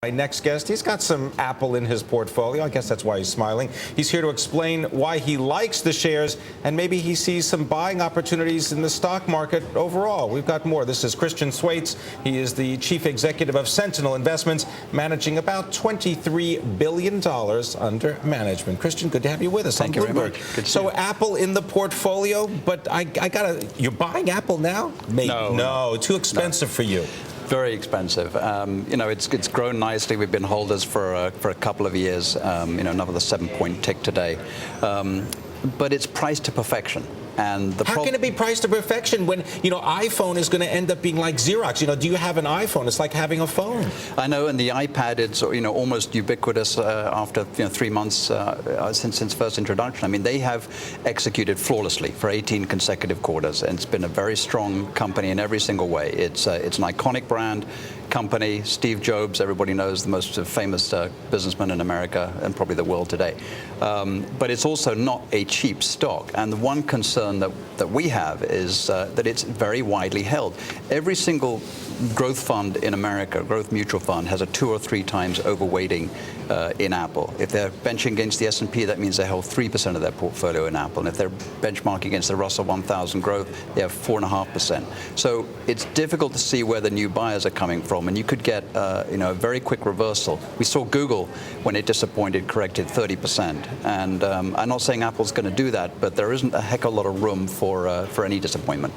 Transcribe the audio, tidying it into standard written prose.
My next guest, he's got some Apple in his portfolio. I guess that's why he's smiling. He's here to explain why he likes the shares and maybe he sees some buying opportunities in the stock market overall. We've got more. This is Christian Thwaites. He is the chief executive of Sentinel Investments, managing about $23 billion under management. Christian, good to have you with us on Bloomberg. So Apple in the portfolio, but you're buying Apple now? No, too expensive for you. Very expensive. It's grown nicely. We've been holders for a couple of years. Another 7-point tick today. But it's priced to perfection. And how can it be priced to perfection when iPhone is going to end up being like Xerox? Do you have an iPhone? It's like having a phone. I know, and the iPad is almost ubiquitous after 3 months since first introduction. I mean, they have executed flawlessly for 18 consecutive quarters, and it's been a very strong company in every single way. It's an iconic brand company. Steve Jobs, everybody knows, the most famous businessman in America and probably the world today. But it's also not a cheap stock. And the one concern that we have is that it's very widely held. Every single growth fund in America, growth mutual fund, has a 2 or 3 times overweighting in Apple. If they're benching against the S&P, that means they hold 3% of their portfolio in Apple. And if they're benchmarking against the Russell 1000 growth, they have 4.5%. So it's difficult to see where the new buyers are coming from. And you could get a very quick reversal. We saw Google, when it disappointed, corrected 30%. And I'm not saying Apple's going to do that, but there isn't a heck of a lot of room for any disappointment.